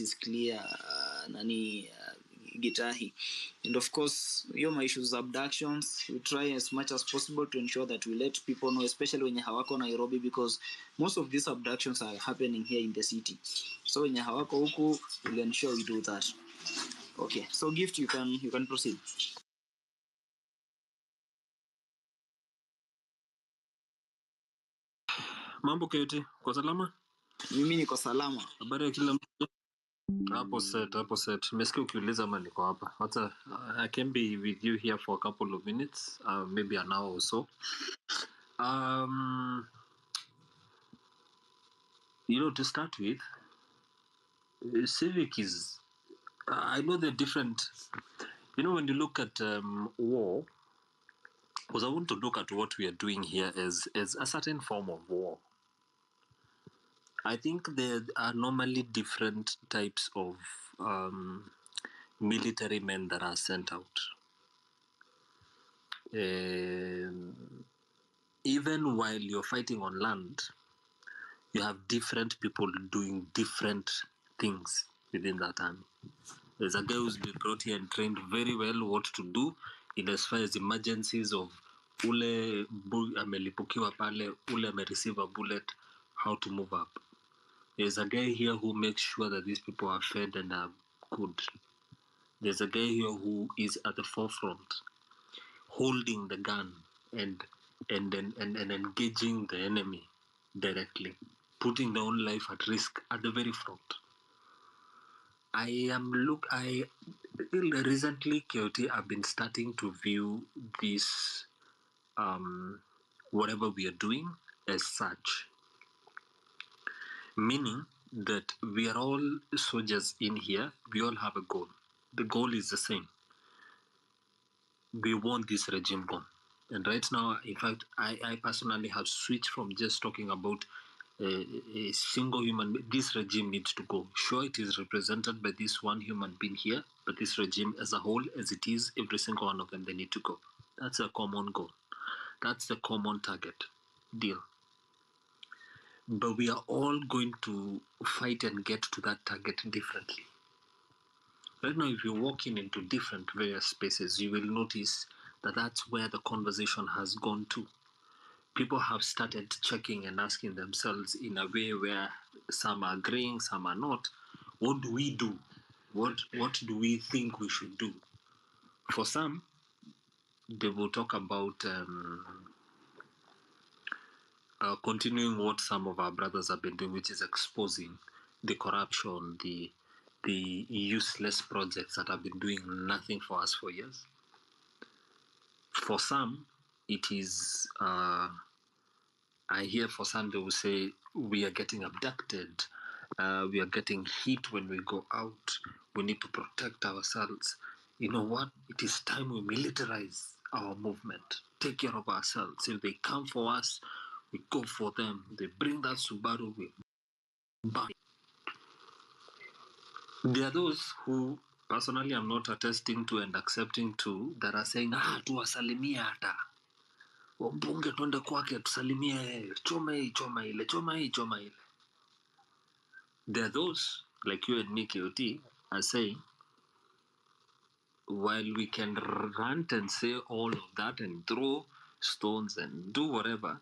is clear, Gitahi. And of course, my issues abductions, we try as much as possible to ensure that we let people know, especially when you hawako Nairobi, because most of these abductions are happening here in the city. So when you hawako huku, we'll ensure we do that. Okay, so Gift, you can proceed. Mambo Keti, kwa salama? Mimi niko salama. Habari ya kila mtu? Hapo set. Nimesikia ukiuliza ama niko hapa. Hata I can be with you here for a couple of minutes, maybe an hour or so. To start with, Civic is, I know they're different. When you look at war, because I want to look at what we are doing here as a certain form of war. I think there are normally different types of military men that are sent out. Even while you're fighting on land, you have different people doing different things within that army. There's a guy who's been brought here and trained very well what to do in as far as emergencies of ule amelipukiwa pale, ule receive a bullet, how to move up. There's a guy here who makes sure that these people are fed and are good. There's a guy here who is at the forefront, holding the gun and engaging the enemy directly, putting their own life at risk at the very front. Recently, KOT, I've been starting to view this, whatever we are doing, as such. Meaning that we are all soldiers in here, we all have a goal. The goal is the same. We want this regime gone. And right now, in fact, I personally have switched from just talking about a single human being. This regime needs to go. Sure, it is represented by this one human being here, but this regime as a whole, as it is, every single one of them, they need to go. That's a common goal. That's the common target. Deal. But we are all going to fight and get to that target differently. Right now, if you're walking into different various spaces, you will notice that that's where the conversation has gone to. People have started checking and asking themselves in a way where some are agreeing, some are not. What do we do? What do we think we should do? For some, they will talk about continuing what some of our brothers have been doing, which is exposing the corruption, the useless projects that have been doing nothing for us for years. For some, it is, I hear for some they will say, we are getting abducted, we are getting hit when we go out, we need to protect ourselves. You know what? It is time we militarize our movement, take care of ourselves. If they come for us, we go for them. They bring that Subaru, we buy. There are those who, personally, I'm not attesting to and accepting to, that are saying, tuwasalimia hata. Wabunge twende kwake, tusalimie, choma ile. There are those, like you and me, KOT, are saying, while we can rant and say all of that and throw stones and do whatever,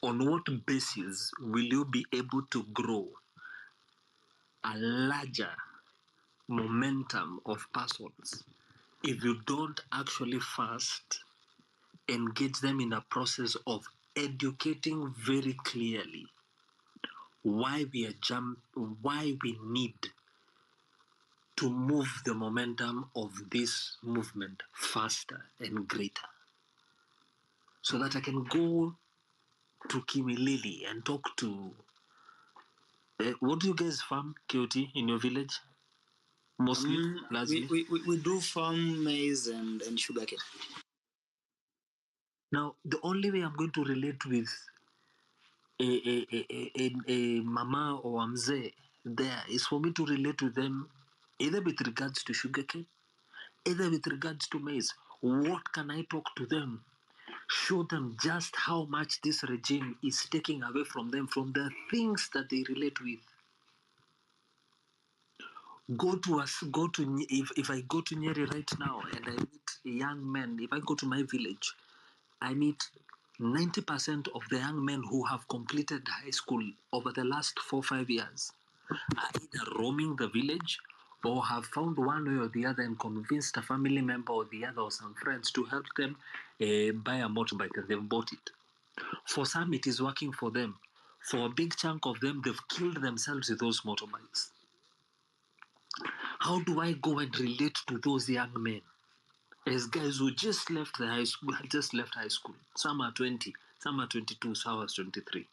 on what basis will you be able to grow a larger momentum of persons if you don't actually first engage them in a process of educating very clearly why we need to move the momentum of this movement faster and greater, so that I can go to Kimilili and talk to what do you guys farm, KOT, in your village? Mostly, we do farm maize and sugarcane. Now, the only way I'm going to relate with a mama or a mzee there is for me to relate with them either with regards to sugarcane, either with regards to maize. What can I talk to them? Show them just how much this regime is taking away from them, from the things that they relate with. If I go to Nyeri right now and I meet young men, if I go to my village, I meet 90% of the young men who have completed high school over the last 4-5 years are either roaming the village or have found one way or the other and convinced a family member or the other or some friends to help them buy a motorbike, and they've bought it. For some, it is working for them. For a big chunk of them, they've killed themselves with those motorbikes. How do I go and relate to those young men as guys who just left the high school, Some are 20, some are 22, some are 23.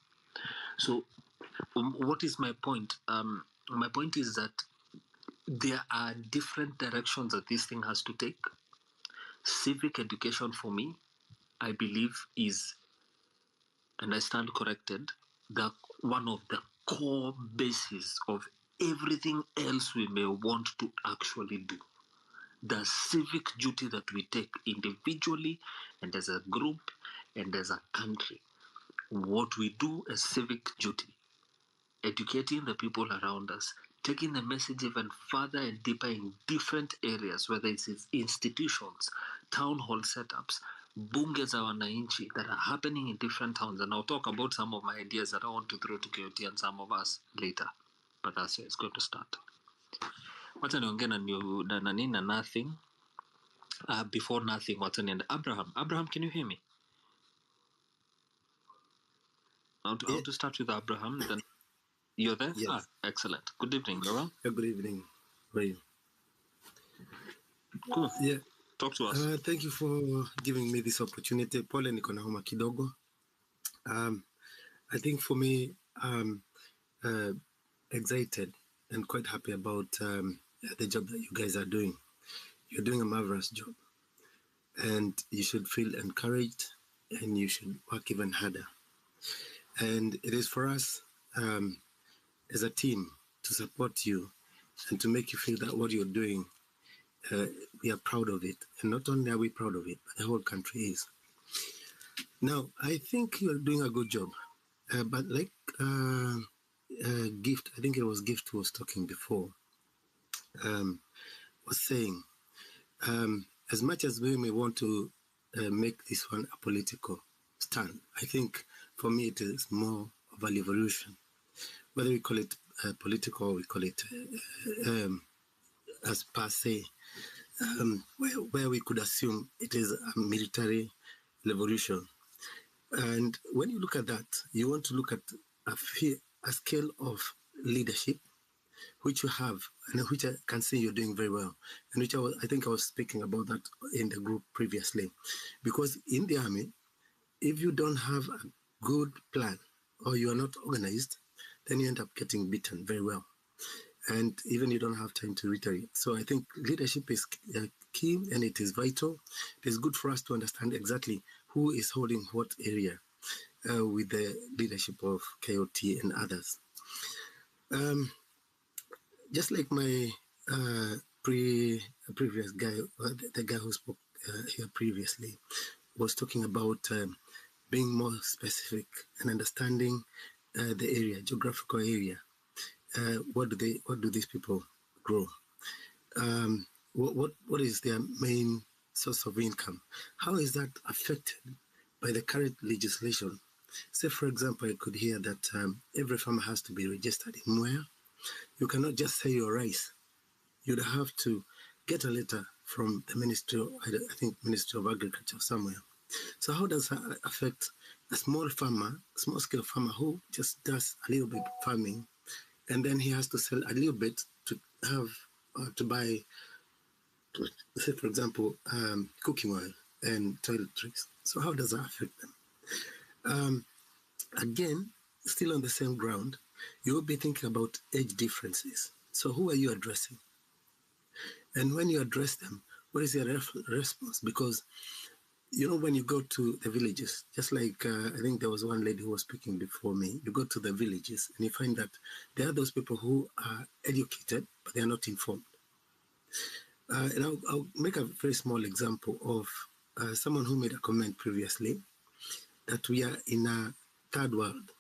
So, what is my point? My point is that there are different directions that this thing has to take. Civic education for me, I believe, is, and I stand corrected, one of the core bases of everything else we may want to actually do. The civic duty that we take individually and as a group and as a country. What we do as civic duty, educating the people around us, taking the message even further and deeper in different areas, whether it's institutions, town hall setups, bunge za wananchi that are happening in different towns. And I'll talk about some of my ideas that I want to throw to KOT and some of us later. But that's where it's going to start. Wacha niongee na nothing. Before nothing, wacha niende Abraham, can you hear me? I'll to start with Abraham, then you're there? Yes. Excellent. Good evening, Laura. Good evening. How are you? Cool. Yeah. Talk to us. Thank you for giving me this opportunity. Pole niko na homa kidogo. I think for me, I'm excited and quite happy about the job that you guys are doing. You're doing a marvelous job. And you should feel encouraged and you should work even harder. And it is for us as a team to support you and to make you feel that what you're doing, we are proud of it. And not only are we proud of it, but the whole country is. Now, I think you're doing a good job. But like Gift, I think it was Gift who was talking before, was saying, as much as we may want to make this one a political stand, I think for me it is more of an evolution. Whether we call it political or we call it as per se, where we could assume it is a military revolution. And when you look at that, you want to look at a scale of leadership, which you have, and which I can see you're doing very well, and which I think I was speaking about that in the group previously. Because in the army, if you don't have a good plan or you are not organized, then you end up getting beaten very well. And even you don't have time to retaliate. So I think leadership is key and it is vital. It is good for us to understand exactly who is holding what area with the leadership of KOT and others. Just like my previous guy, the guy who spoke here previously, was talking about being more specific and understanding the area, geographical area. What do these people grow? What is their main source of income? How is that affected by the current legislation? Say, for example, I could hear that every farmer has to be registered in Mwea. You cannot just sell your rice. You'd have to get a letter from the Ministry of Agriculture somewhere. So how does that affect a small-scale farmer who just does a little bit of farming, and then he has to sell a little bit to have to buy, say, for example, cooking oil and toiletries. So how does that affect them? Again, still on the same ground, you will be thinking about age differences. So who are you addressing? And when you address them, what is your response? Because, you know, when you go to the villages, just like I think there was one lady who was speaking before me, you go to the villages and you find that there are those people who are educated, but they are not informed. And I'll make a very small example of someone who made a comment previously that we are in a third world.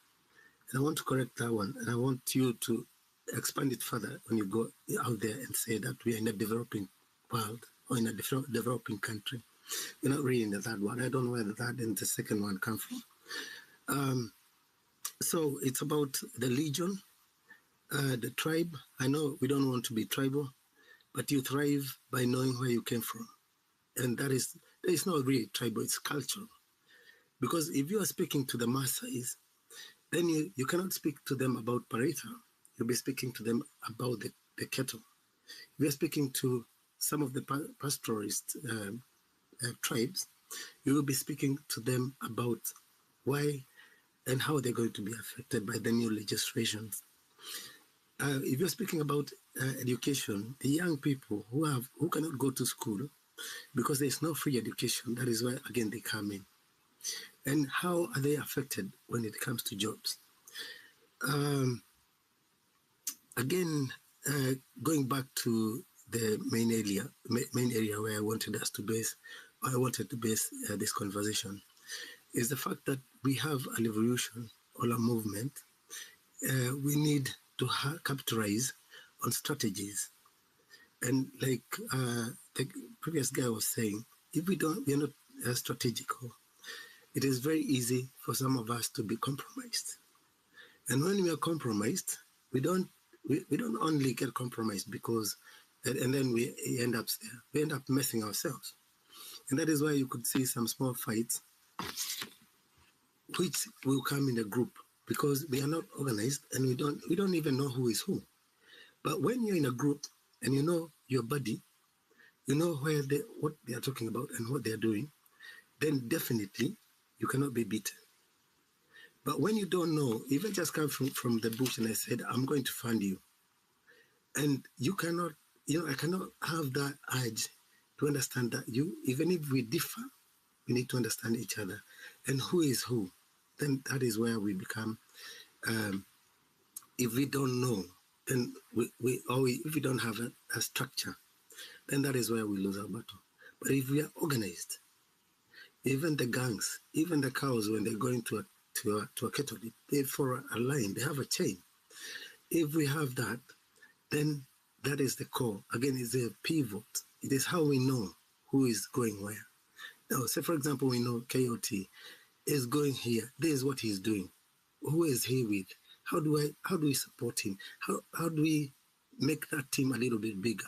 And I want to correct that one. And I want you to expand it further when you go out there and say that we are in a developing world or in a developing country. You're not really in the third one. I don't know where the third and the second one come from. So it's about the legion, the tribe. I know we don't want to be tribal, but you thrive by knowing where you came from. And that is, it's not really tribal, it's cultural. Because if you are speaking to the Maasais, then you cannot speak to them about Pareta. You'll be speaking to them about the cattle. If you're speaking to some of the pastoralist tribes, you will be speaking to them about why and how they're going to be affected by the new legislations. If you're speaking about education, the young people who cannot go to school because there's no free education, that is why, again, they come in. And how are they affected when it comes to jobs? Again, going back to the main area where I wanted us to base, I wanted to base this conversation, is the fact that we have an evolution or a movement. We need to capitalize on strategies. And like the previous guy was saying, if we are not strategical, it is very easy for some of us to be compromised. And when we are compromised, we don't only get compromised because, and then we end up there. We end up messing ourselves. And that is why you could see some small fights which will come in a group because we are not organized and we don't even know who is who. But when you're in a group and you know your buddy, you know what they are talking about and what they are doing, then definitely you cannot be beaten. But when you don't know, even just come from the bush and I said, I'm going to fund you. And you cannot, I cannot have that urge to understand that even if we differ, we need to understand each other. And who is who? Then that is where we become, if we don't know, then if we don't have a structure, then that is where we lose our battle. But if we are organized, even the gangs, even the cows, when they're going to a cattle, they follow a line, they have a chain. If we have that, then that is the core. Again, it's a pivot. It is how we know who is going where. Now, say for example, we know KOT is going here. This is what he's doing. Who is he with? How do we support him? How do we make that team a little bit bigger?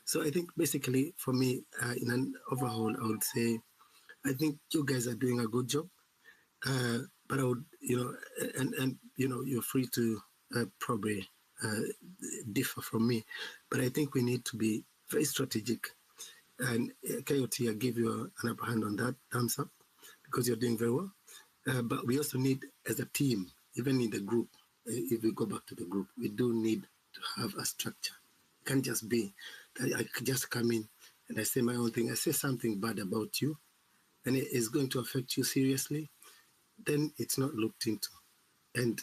So I think basically for me, in an overhaul, I would say, I think you guys are doing a good job. But I would, and you're free to probably differ from me. But I think we need to be very strategic. And KOT, I give you an upper hand on that. Thumbs up, because you're doing very well. But we also need, as a team, even in the group, if we go back to the group, we do need to have a structure. It can't just be that I just come in and I say my own thing. I say something bad about you, and it is going to affect you seriously, then it's not looked into. And,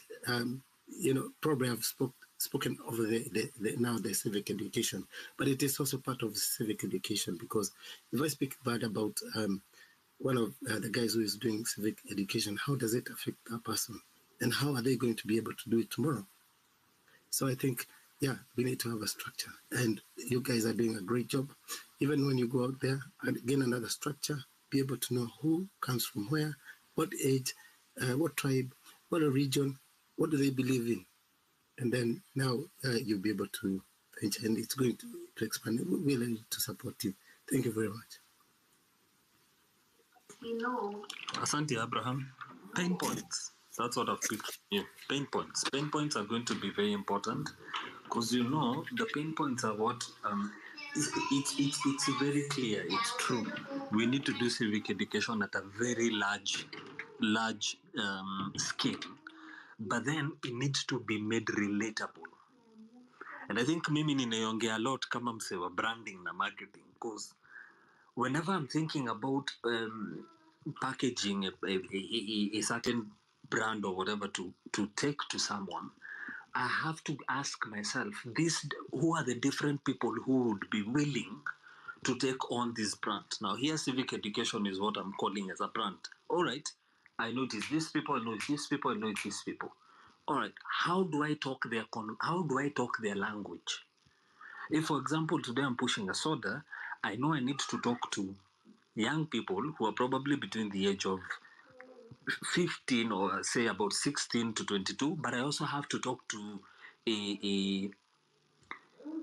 probably I've spoken over the civic education, but it is also part of civic education, because if I speak bad about one of the guys who is doing civic education, how does it affect that person? And how are they going to be able to do it tomorrow? So I think, we need to have a structure. And you guys are doing a great job. Even when you go out there, again, another structure, be able to know who comes from where, what age, what tribe, what region, what do they believe in. And then now you'll be able to venture, and it's going to expand. We're ready to support you. Thank you very much. Asante, Abraham. Pain points. That's what I've picked from you. Pain points. Pain points are going to be very important, because the pain points are what it's very clear. It's true. We need to do civic education at a very large scale, but then it needs to be made relatable. And I think mimi ninaiongea a lot kama mse wa branding na marketing, because whenever I'm thinking about packaging a certain brand or whatever to take to someone, I have to ask myself, who are the different people who would be willing to take on this brand? Now, here, civic education is what I'm calling as a brand. All right, I know it is these people, I know it's these people, I know it's these people. All right, how do I talk their language? If, for example, today I'm pushing a soda, I know I need to talk to young people who are probably between the age of 15 or say about 16 to 22, but I also have to talk to a,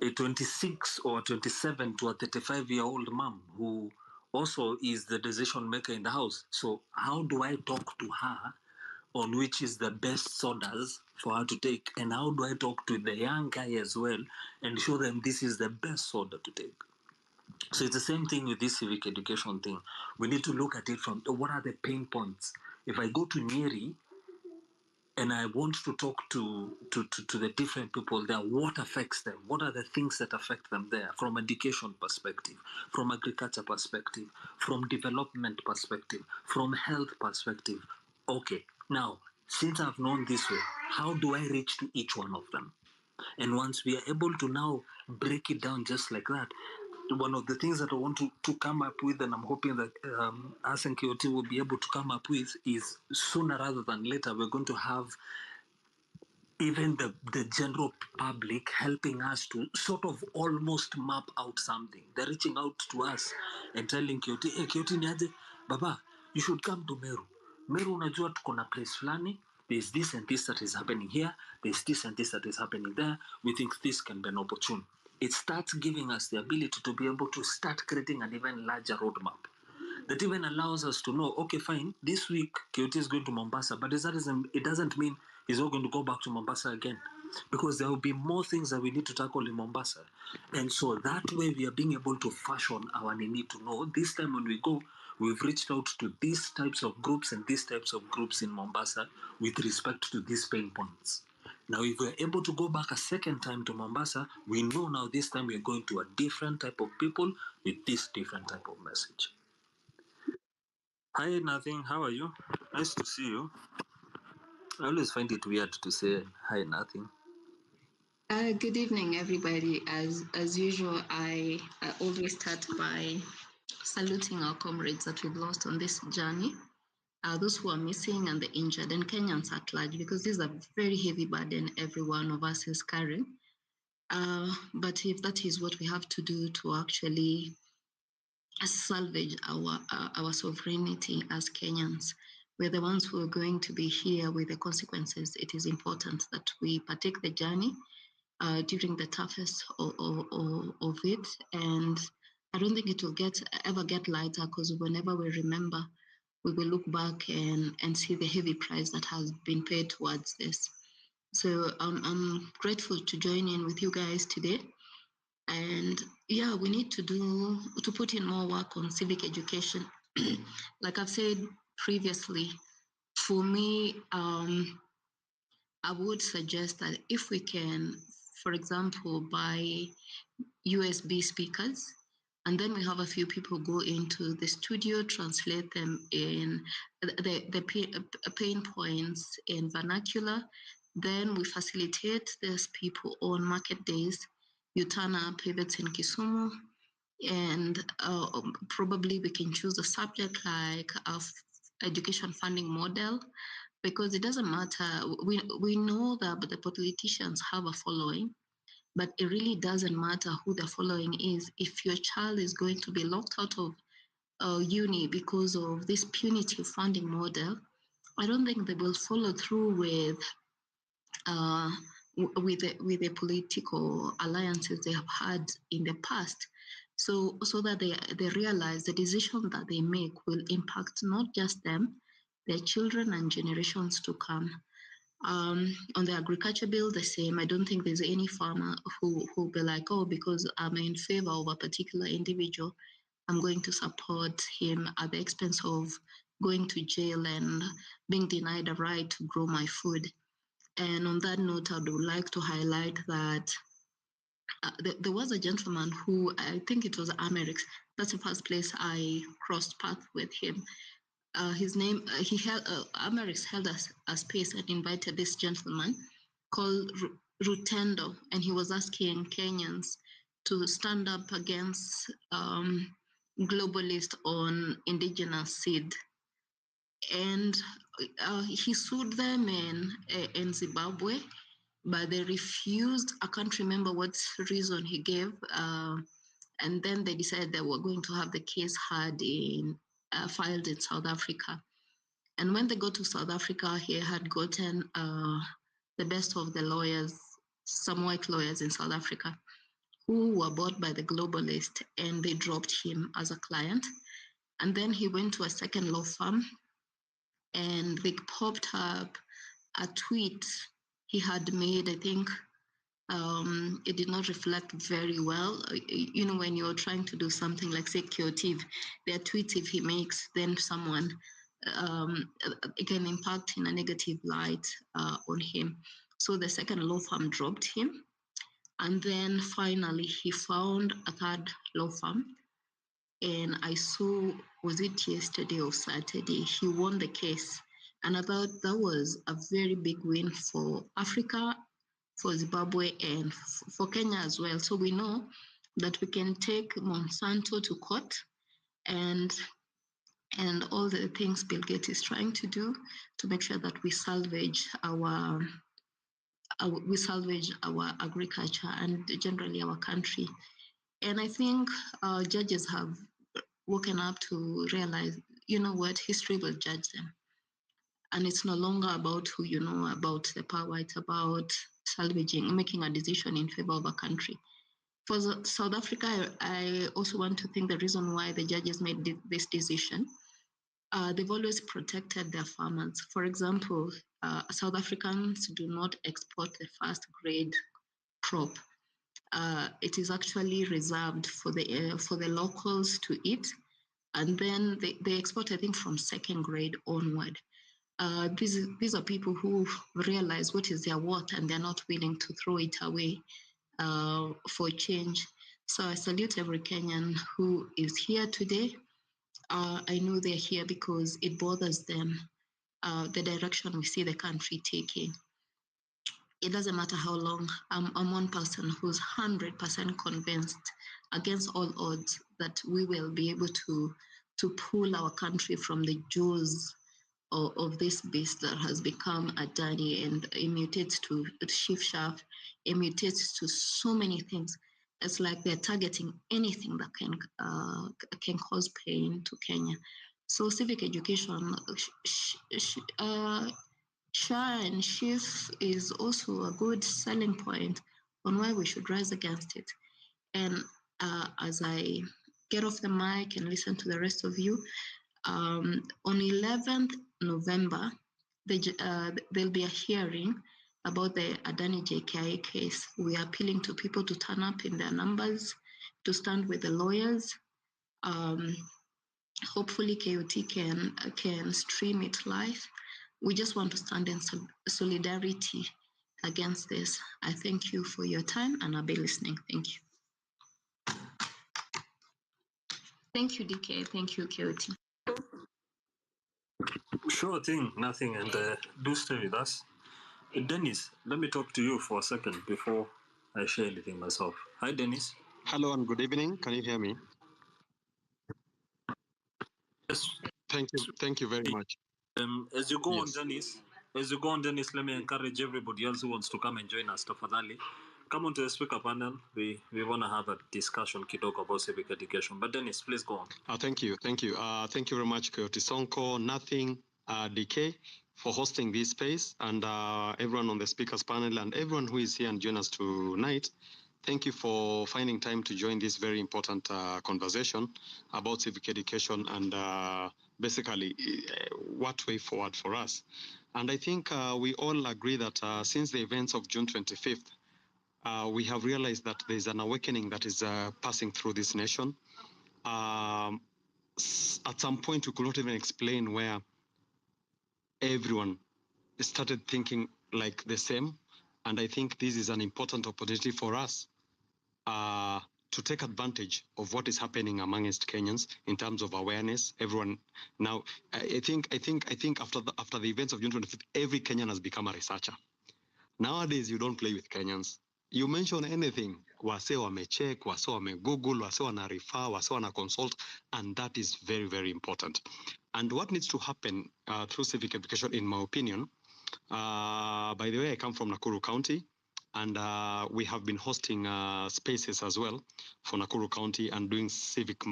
a 26 or 27 to a 35-year-old mom who also is the decision maker in the house. So how do I talk to her on which is the best sodas for her to take, and how do I talk to the young guy as well and show them this is the best soda to take? So it's the same thing with this civic education thing. We need to look at it from what are the pain points. If I go to Nyeri and I want to talk to the different people there, what affects them? What are the things that affect them there from education perspective, from agriculture perspective, from development perspective, from health perspective? Okay, now, since I've known this way, how do I reach to each one of them? And once we are able to now break it down just like that, one of the things that I want to come up with, and I'm hoping that us and KOT will be able to come up with, is sooner rather than later, we're going to have even the general public helping us to sort of almost map out something. They're reaching out to us and telling KOT, hey, KOT niaje, Baba, you should come to Meru. Meru unajua tuko na place flani, there's this and this that is happening here, there's this and this that is happening there, we think this can be an opportunity. It starts giving us the ability to be able to start creating an even larger roadmap that even allows us to know, okay, fine, this week KOT is going to Mombasa, but it doesn't mean he's not going to go back to Mombasa again, because there will be more things that we need to tackle in Mombasa. And so that way we are being able to fashion our need to know this time when we go, we've reached out to these types of groups and these types of groups in Mombasa with respect to these pain points. Now, if we're able to go back a second time to Mombasa, we know now this time we're going to a different type of people with this different type of message. Hi, Nothing. How are you? Nice to see you. I always find it weird to say hi, Nothing. Good evening, everybody. As usual, I always start by saluting our comrades that we've lost on this journey, those who are missing and the injured, and Kenyans at large, because this is a very heavy burden every one of us is carrying. But if that is what we have to do to actually salvage our sovereignty as Kenyans, we're the ones who are going to be here with the consequences. It is important that we partake the journey during the toughest of it. And I don't think it will ever get lighter, because whenever we remember, we will look back and see the heavy price that has been paid towards this. So I'm grateful to join in with you guys today. And yeah, we need to put in more work on civic education. Like I've said previously, for me, I would suggest that if we can, for example, buy USB speakers, and then we have a few people go into the studio, translate them in the pain points in vernacular. Then we facilitate these people on market days. You turn up if it's in Kisumu, and probably we can choose a subject like education funding model, because it doesn't matter. We know that the politicians have a following, but it really doesn't matter who the following is. If your child is going to be locked out of uni because of this punitive funding model, I don't think they will follow through with the political alliances they have had in the past. So that they realize the decision that they make will impact not just them, their children and generations to come. On the agriculture bill, the same. I don't think there's any farmer who will be like, oh, because I'm in favor of a particular individual, I'm going to support him at the expense of going to jail and being denied a right to grow my food. And on that note, I would like to highlight that there was a gentleman who, I think it was Amerix. That's the first place I crossed paths with him. His name, Amerix held a space and invited this gentleman called Rutendo, and he was asking Kenyans to stand up against globalists on indigenous seed. And he sued them in Zimbabwe, but they refused. I can't remember what reason he gave. And then they decided they were going to have the case filed in South Africa. And when they got to South Africa, he had gotten the best of the lawyers, some white lawyers in South Africa, who were bought by the globalist, and they dropped him as a client. And then he went to a second law firm, and they popped up a tweet he had made. I think it did not reflect very well. You know, when you're trying to do something like say curative, there are tweets if he makes, then someone it can impact in a negative light on him. So the second law firm dropped him. And then finally he found a third law firm. And I saw, was it yesterday or Saturday, he won the case. And I thought that was a very big win for Africa, for Zimbabwe, and for Kenya as well. So we know that we can take Monsanto to court and all the things Bill Gates is trying to do to make sure that we salvage our agriculture and generally our country. And I think judges have woken up to realize, you know what, history will judge them. And it's no longer about who you know about the power, it's about salvaging, making a decision in favor of a country. For South Africa, I also want to think the reason why the judges made this decision, they've always protected their farmers. For example, South Africans do not export the first grade crop. It is actually reserved for the locals to eat, and then they export, I think, from second grade onward. These are people who realize what is their worth, and they're not willing to throw it away for change. So I salute every Kenyan who is here today. I know they're here because it bothers them, the direction we see the country taking. It doesn't matter how long. I'm one person who's 100% convinced, against all odds, that we will be able to pull our country from the jaws of this beast that has become a Adani, and it mutates to shift shaft, it mutates to so many things. It's like they're targeting anything that can cause pain to Kenya. So civic education, SHA and SHIF is also a good selling point on why we should rise against it. And as I get off the mic and listen to the rest of you, on 11th November, there'll be a hearing about the Adani JKI case. We are appealing to people to turn up in their numbers, to stand with the lawyers. Hopefully KOT can stream it live. We just want to stand in solidarity against this. I thank you for your time, and I'll be listening. Thank you. Thank you, DK. Thank you, KOT. Sure thing, nothing, and do stay with us. Dennis, let me talk to you for a second before I share anything myself. Hi, Dennis. Hello and good evening. Can you hear me? Yes. Thank you very much. As you go on, Dennis, let me encourage everybody else who wants to come and join us. Tafadhali, come on to the speaker panel. We want to have a discussion kidogo about civic education. But Dennis, please go on. Thank you. Thank you very much, Coyote Sonko, Nothing, DK, for hosting this space, and everyone on the speakers panel and everyone who is here and join us tonight. Thank you for finding time to join this very important conversation about civic education and basically what way forward for us. And I think we all agree that since the events of June 25th, we have realized that there is an awakening that is passing through this nation. At some point, we could not even explain where everyone started thinking like the same. And I think this is an important opportunity for us to take advantage of what is happening amongst Kenyans in terms of awareness. Everyone now, I think after the events of June 25th, every Kenyan has become a researcher. Nowadays, you don't play with Kenyans. You mention anything, wase wamecheck, wase wamegoogle, wase wana refer, wase wana consult, and that is very, very important. And what needs to happen through civic education, in my opinion, by the way, I come from Nakuru County, and we have been hosting spaces as well for Nakuru County and doing civic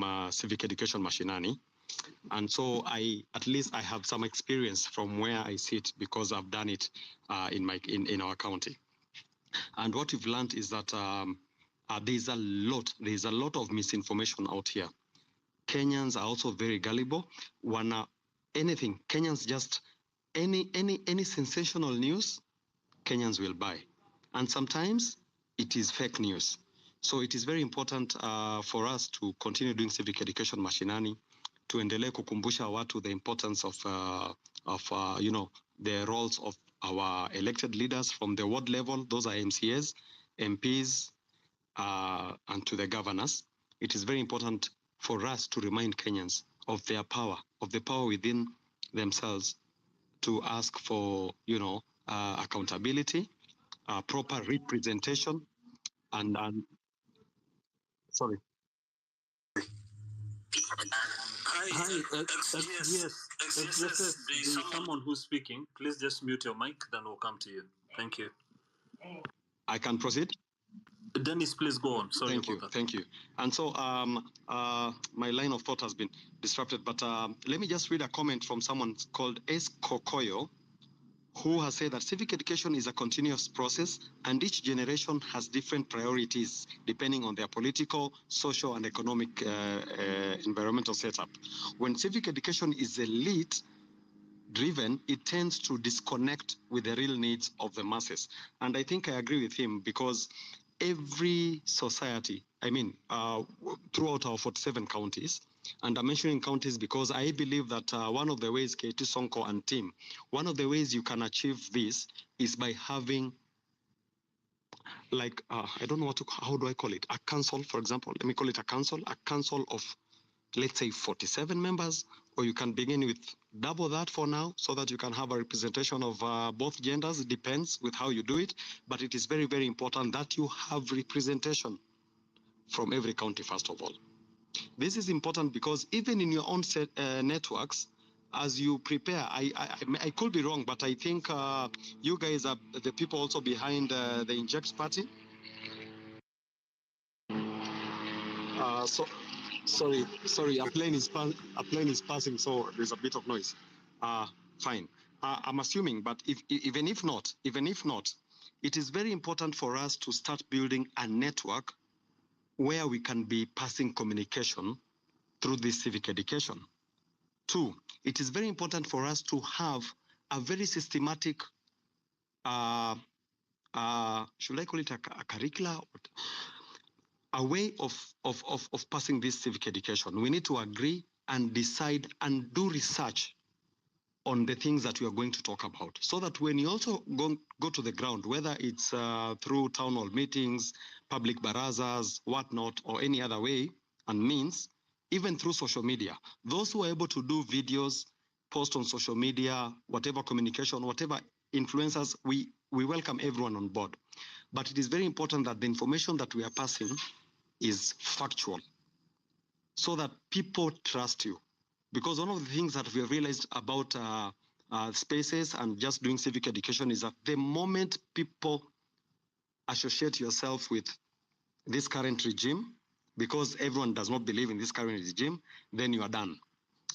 education mashinani. And so at least I have some experience from where I sit because I've done it in our county. And what we've learned is that there's a lot of misinformation out here. Kenyans are also very gullible. Anything, Kenyans just any sensational news, Kenyans will buy. And sometimes it is fake news. So it is very important for us to continue doing civic education mashinani, tuendelee kukumbusha watu the importance of the roles of our elected leaders from the ward level. Those are MCAs, MPs, and to the governors. It is very important for us to remind Kenyans of their power, of the power within themselves to ask for, accountability, proper representation, and sorry. Hi, yes, there is someone who's speaking. Please just mute your mic, then we'll come to you. Thank you. I can proceed? Dennis, please go on. Sorry Thank you. about that. Thank you. And so my line of thought has been disrupted, but let me just read a comment from someone called S. Kokoyo, who has said that civic education is a continuous process and each generation has different priorities depending on their political, social, and economic environmental setup. When civic education is elite-driven, it tends to disconnect with the real needs of the masses. And I think I agree with him because every society, throughout our 47 counties, and I'm mentioning counties because I believe that one of the ways, KT Sonko and team, one of the ways you can achieve this is by having, I don't know how do I call it? A council, for example. Let me call it a council of, let's say, 47 members, or you can begin with double that for now so that you can have a representation of both genders. It depends with how you do it, but it is very, very important that you have representation from every county, first of all. This is important because even in your own networks, as you prepare, I could be wrong, but I think you guys are the people also behind the Inject Party. Sorry, a plane is passing, so there's a bit of noise. Fine. I'm assuming, but even if not, it is very important for us to start building a network where we can be passing communication through this civic education. 2, it is very important for us to have a very systematic, should I call it a curricula? A way of passing this civic education. We need to agree and decide and do research on the things that we are going to talk about, so that when you also go to the ground, whether it's through town hall meetings, public barazas, whatnot, or any other way and means, even through social media, those who are able to do videos, post on social media, whatever communication, whatever influencers, we welcome everyone on board. But it is very important that the information that we are passing is factual so that people trust you. Because one of the things that we have realized about spaces and just doing civic education is that the moment people associate yourself with this current regime, because everyone does not believe in this current regime, then you are done.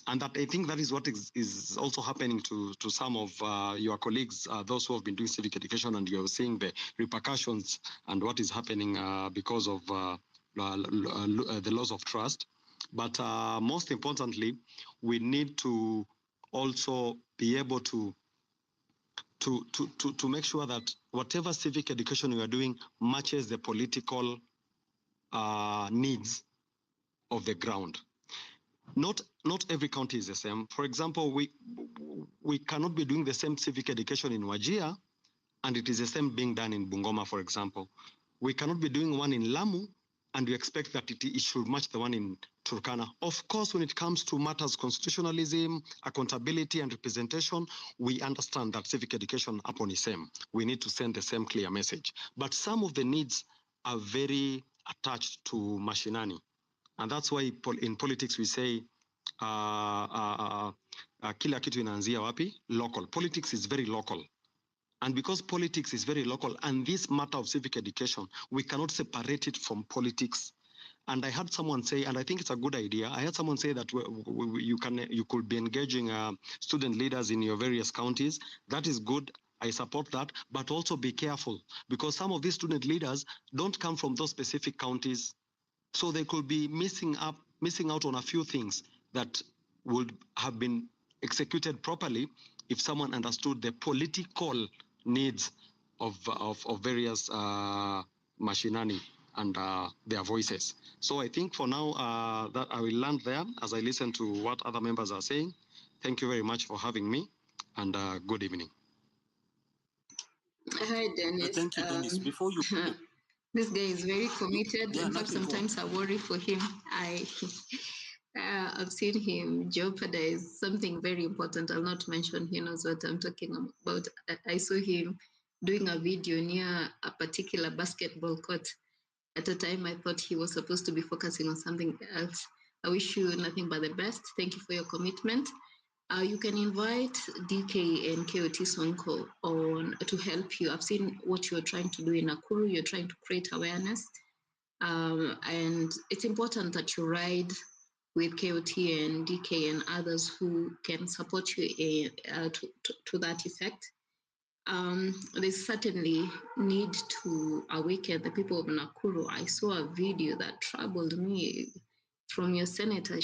And that I think that is what is also happening to some of your colleagues, those who have been doing civic education, and you're seeing the repercussions and what is happening because of the loss of trust. But most importantly, we need to also be able to make sure that whatever civic education we are doing matches the political needs of the ground. Not every county is the same. For example, we cannot be doing the same civic education in Wajir, and it is the same being done in Bungoma, for example. We cannot be doing one in Lamu, and we expect that it should match the one in Turkana. Of course, when it comes to matters constitutionalism, accountability, and representation, we understand that civic education upon is same. We need to send the same clear message. But some of the needs are very attached to mashinani. And that's why in politics we say kila kitu inaanzia wapi? Local. Politics is very local. And because politics is very local, and this matter of civic education, we cannot separate it from politics. And I heard someone say, and I think it's a good idea, I heard someone say that you could be engaging student leaders in your various counties. That is good. I support that. But also be careful, because some of these student leaders don't come from those specific counties. So they could be missing out on a few things that would have been executed properly if someone understood the political needs of various mashinani and their voices. So I think for now that I will land there as I listen to what other members are saying. Thank you very much for having me, and good evening. Hi, Dennis. Thank you, Dennis. Before you... This guy is very committed. Yeah, in fact, sometimes I worry for him. I've seen him jeopardize something very important. I'll not mention, he knows what I'm talking about. I saw him doing a video near a particular basketball court. At the time, I thought he was supposed to be focusing on something else. I wish you nothing but the best. Thank you for your commitment. You can invite DK and KOT Sonko on to help you. I've seen what you're trying to do in Nakuru. You're trying to create awareness. And it's important that you ride with KOT and DK and others who can support you to that effect. There's certainly need to awaken the people of Nakuru. I saw a video that troubled me from your senator.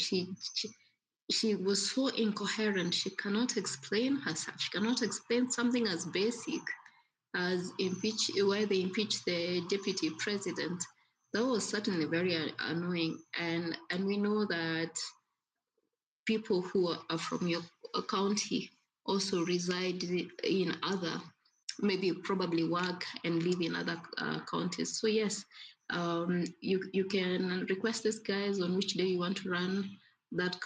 She was so incoherent. She cannot explain herself. She cannot explain something as basic as why they impeached the deputy president. That was certainly very annoying. And we know that people who are from your county also reside in other, maybe probably work and live in other counties. So yes, you can request these guys on which day you want to run that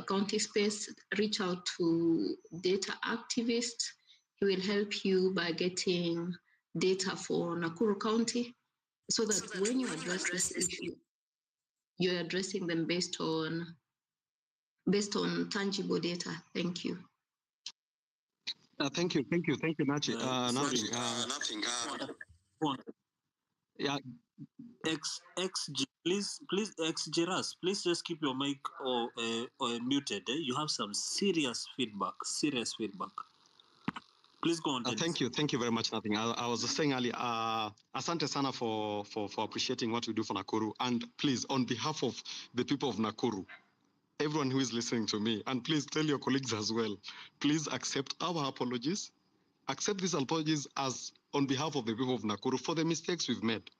county space. Reach out to data activist. He will help you by getting data for Nakuru County, so that when you address this issue, you're addressing them based on tangible data. Thank you. Thank you, Nachi. Nothing. Yeah. XG, please, XGRAS, please just keep your mic or muted. You have some serious feedback. Please go on, Dennis. Thank you very much, Nothing. I was saying earlier, asante sana for appreciating what we do for Nakuru. And please, on behalf of the people of Nakuru, everyone who is listening to me, and please tell your colleagues as well, please accept our apologies. Accept these apologies as on behalf of the people of Nakuru for the mistakes we've made,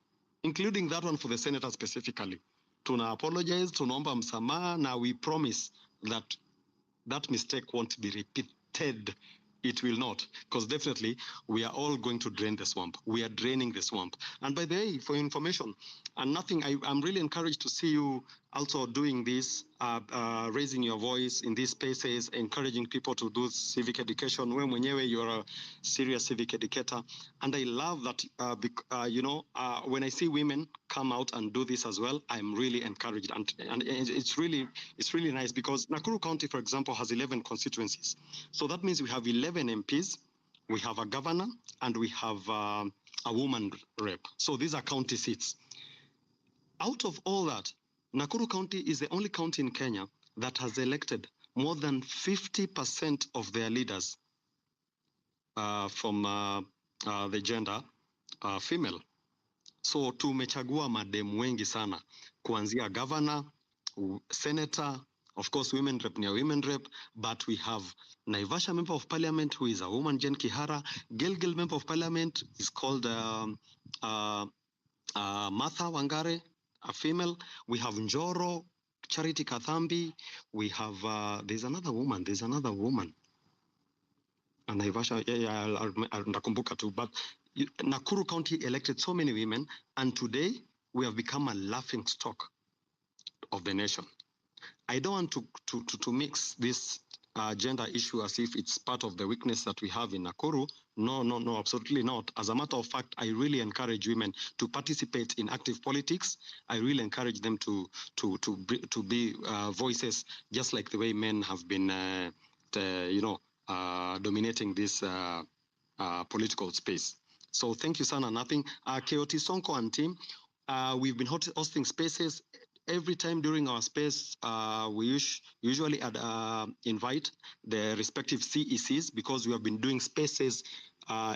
including that one for the senator specifically. Tuna apologize, tunaomba msamaha, now we promise that mistake won't be repeated. It will not, because definitely we are all going to drain the swamp. We are draining the swamp. And by the way, for information, and Nothing, I'm really encouraged to see you also doing this, raising your voice in these spaces, encouraging people to do civic education. When mwenyewe, you're a serious civic educator. And I love that, when I see women come out and do this as well, I'm really encouraged. And it's really nice, because Nakuru County, for example, has 11 constituencies. So that means we have 11 MPs, we have a governor, and we have a woman rep. So these are county seats. Out of all that, Nakuru County is the only county in Kenya that has elected more than 50% of their leaders from the gender female. So tumechagua madem wengi sana, kuanzia governor, senator, of course women rep near women rep, but we have Naivasha member of parliament who is a woman, Jen Kihara. Gilgil member of parliament is called Martha Wangare, a female. We have Njoro, Charity Kathambi. We have, there's another woman. And Naivasha, nakumbuka too. But Nakuru County elected so many women, and today we have become a laughing stock of the nation. I don't want to mix this gender issue as if it's part of the weakness that we have in Nakuru, No, absolutely not. As a matter of fact, I really encourage women to participate in active politics. I really encourage them to be voices, just like the way men have been, dominating this political space. So thank you, Sana. Nothing. KOT Sonko and team, we've been hosting spaces. Every time during our space, we usually invite the respective CECs, because we have been doing spaces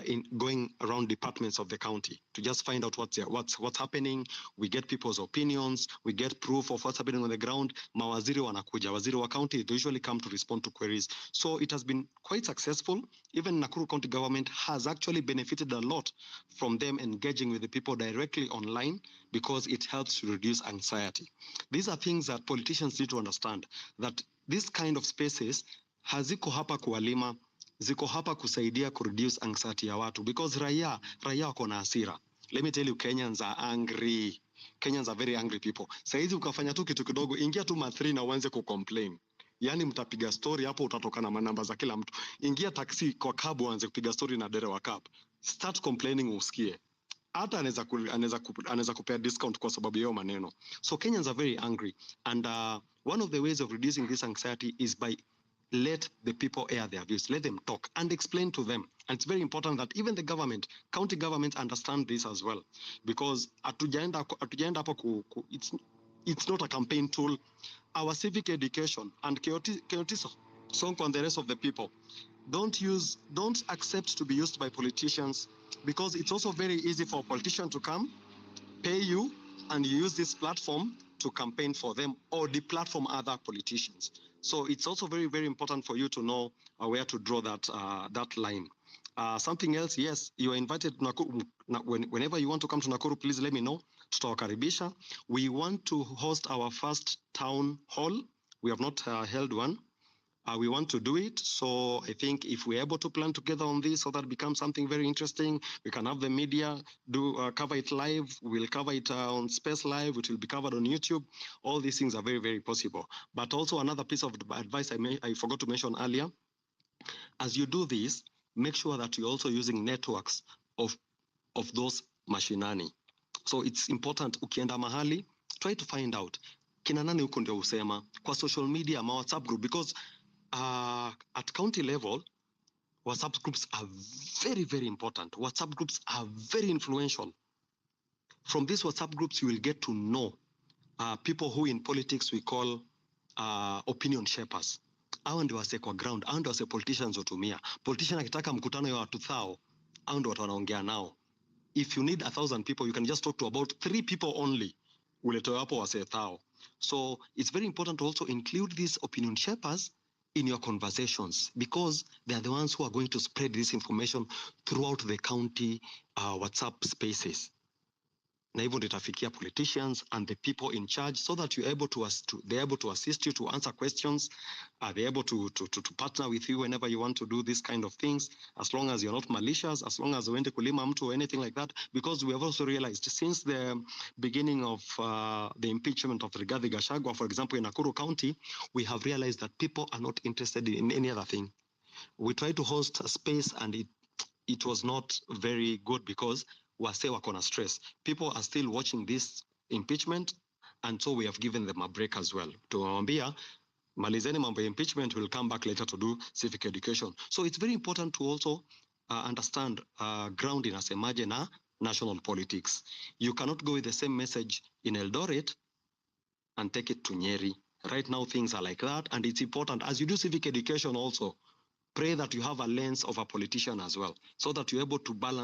in going around departments of the county to just find out what's happening. We get people's opinions, we get proof of what's happening on the ground. Mawaziri wanakuja, waziri wa county, they usually come to respond to queries. So it has been quite successful. Even Nakuru County government has actually benefited a lot from them engaging with the people directly online, because it helps to reduce anxiety. These are things that politicians need to understand, that this kind of spaces haziko hapa kuwalima, ziko hapa kusaidia kureduce anxiety ya watu, because raia wako na hasira. Let me tell you, Kenyans are angry. Kenyans are very angry people. Saizi ukafanya tu kitu kidogo, ingia tu ma3 na uanze kucomplain. Yani mtapiga story hapo, utatoka na manamba za kila mtu. Ingia taxi kwa cab uanze kupiga story na dereva wa cab. Start complaining usikie. Hata anaweza kupea discount kwa sababu yao maneno. So Kenyans are very angry, and one of the ways of reducing this anxiety is by let the people air their views, let them talk and explain to them. And it's very important that even the government, county governments, understand this as well, because it's not a campaign tool. Our civic education and KOT Sonko and the rest of the people, don't accept to be used by politicians, because it's also very easy for a politician to come, pay you, and you use this platform to campaign for them or deplatform other politicians. So it's also very, very important for you to know where to draw that line. Something else, yes, you are invited to Nakuru. Whenever you want to come to Nakuru, please let me know. Tutawakaribisha. We want to host our first town hall. We have not held one. We want to do it. So I think if we're able to plan together on this, so that becomes something very interesting, we can have the media cover it live. We'll cover it on Space Live. It will be covered on YouTube. All these things are very, very possible. But also another piece of advice I forgot to mention earlier, as you do this, make sure that you're also using networks of those mashinani. So it's important, ukienda mahali, try to find out kina nani huko ndio usema kwa social media, ma WhatsApp group, because at county level, WhatsApp groups are very, very important. WhatsApp groups are very influential. From these WhatsApp groups, you will get to know people who in politics we call opinion shapers. Hao ndio wase kwa ground, hao ndio wase politicians hutumia. Politician akitaka mkutano ya watu 1,000, hao ndio watu wanaongea nao. If you need 1,000 people, you can just talk to about 3 people only. Uletoa hapo wase 1,000. So it's very important to also include these opinion shapers in your conversations, because they are the ones who are going to spread this information throughout the county WhatsApp spaces. Na hivyo itafikia politicians and the people in charge, so that you're able they're able to assist you to answer questions. They're able to partner with you whenever you want to do these kind of things, as long as you're not malicious, as long as uende kulima mtu or anything like that. Because we have also realized since the beginning of the impeachment of Rigathi Gachagua, for example, in Nakuru County, we have realized that people are not interested in any other thing. We tried to host a space, and it was not very good, because wase wako na stress. People are still watching this impeachment, and so we have given them a break as well. Tuwaambia, malizeni mambo ya impeachment, will come back later to do civic education. So it's very important to also understand ground inasemaje na national politics. You cannot go with the same message in Eldoret and take it to Nyeri. Right now things are like that, and it's important as you do civic education also, pray that you have a lens of a politician as well, so that you're able to balance